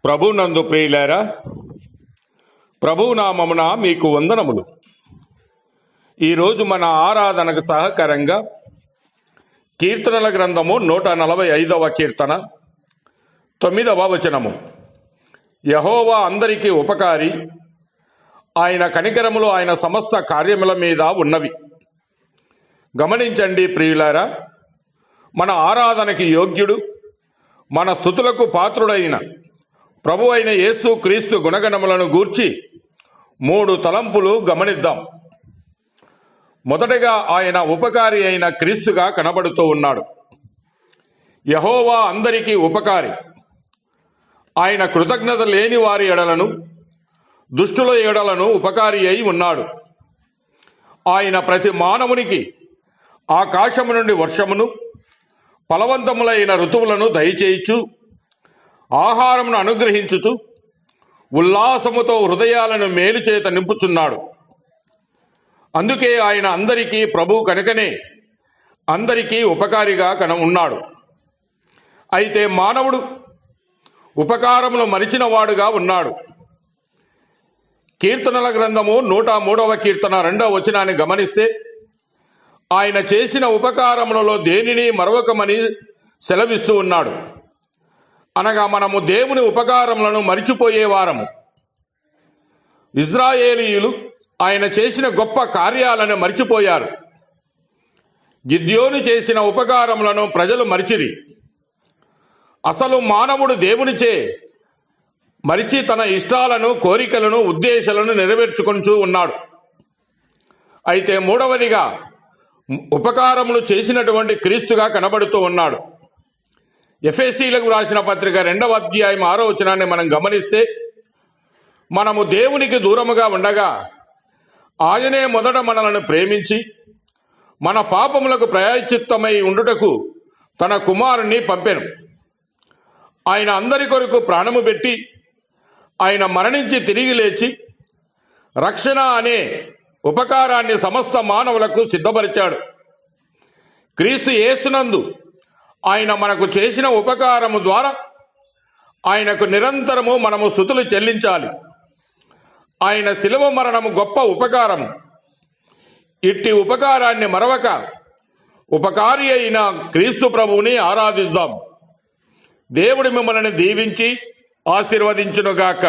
ప్రభునందు ప్రియులారా, ప్రభునామమున మీకు వందనములు. ఈరోజు మన ఆరాధనకు సహకారంగా కీర్తనల గ్రంథము 145వ కీర్తన 9వ వచనము. యెహోవా అందరికీ ఉపకారి, ఆయన కనికరములు ఆయన సమస్త కార్యముల మీద ఉన్నవి. గమనించండి ప్రియులారా, మన ఆరాధనకి యోగ్యుడు, మన స్తుతులకు పాత్రుడైన ప్రభు అయిన యేసు క్రీస్తు గుణగణములను గూర్చి 3 తలంపులు గమనిద్దాం. మొదటగా ఆయన ఉపకారి అయిన క్రీస్తుగా కనబడుతూ ఉన్నాడు. యెహోవా అందరికీ ఉపకారి. ఆయన కృతజ్ఞత లేని వారి ఎడలను, దుష్టుల ఎడలను ఉపకారి అయి ఉన్నాడు. ఆయన ప్రతి మానవునికి ఆకాశము నుండి వర్షమును, ఫలవంతములైన ఋతువులను దయచేయచ్చు, ఆహారమును అనుగ్రహించుచు ఉల్లాసముతో హృదయాలను మేలు చేత నింపుచున్నాడు. అందుకే ఆయన అందరికీ ప్రభు కనుకనే అందరికీ ఉపకారిగా ఉన్నాడు. అయితే మానవుడు ఉపకారమును మరిచిన వాడుగా ఉన్నాడు. కీర్తనల గ్రంథము 103వ కీర్తన 2వ వచనాన్ని గమనిస్తే, ఆయన చేసిన ఉపకారములలో దేనిని మరొకమని సెలవిస్తూ ఉన్నాడు. అనగా మనము దేవుని ఉపకారములను మరిచిపోయేవారము. ఇజ్రాయేలీయులు ఆయన చేసిన గొప్ప కార్యాలను మరిచిపోయారు. గిద్యోను చేసిన ఉపకారములను ప్రజలు మరిచిరి. అసలు మానవుడు దేవునిచే మరిచి తన ఇష్టాలను, కోరికలను, ఉద్దేశాలను నెరవేర్చుకుంటూ ఉన్నాడు. అయితే మూడవదిగా ఉపకారములు చేసినటువంటి క్రీస్తుగా కనబడుతూ ఉన్నాడు. ఎఫెసీలకు రాసిన పత్రిక 2వ అధ్యాయం 6వ వచనాన్ని మనం గమనిస్తే, మనము దేవునికి దూరముగా ఉండగా ఆయనే మొదట మనలను ప్రేమించి మన పాపములకు ప్రాయశ్చిత్తమై ఉండుటకు తన కుమారుణ్ణి పంపెను. ఆయన అందరి కొరకు ప్రాణము పెట్టి, ఆయన మరణించి తిరిగి లేచి రక్షణ అనే ఉపకారాన్ని సమస్త మానవులకు సిద్ధపరిచాడు. క్రీస్తు యేసునందు ఆయన మనకు చేసిన ఉపకారము ద్వారా ఆయనకు నిరంతరము మనము స్తుతులు చెల్లించాలి. ఆయన శిలువ మరణము గొప్ప ఉపకారము. ఇట్టి ఉపకారాన్ని మరవక ఉపకారి అయిన క్రీస్తు ప్రభువుని ఆరాధిద్దాం. దేవుడు మిమ్మల్ని దీవించి ఆశీర్వదించునుగాక.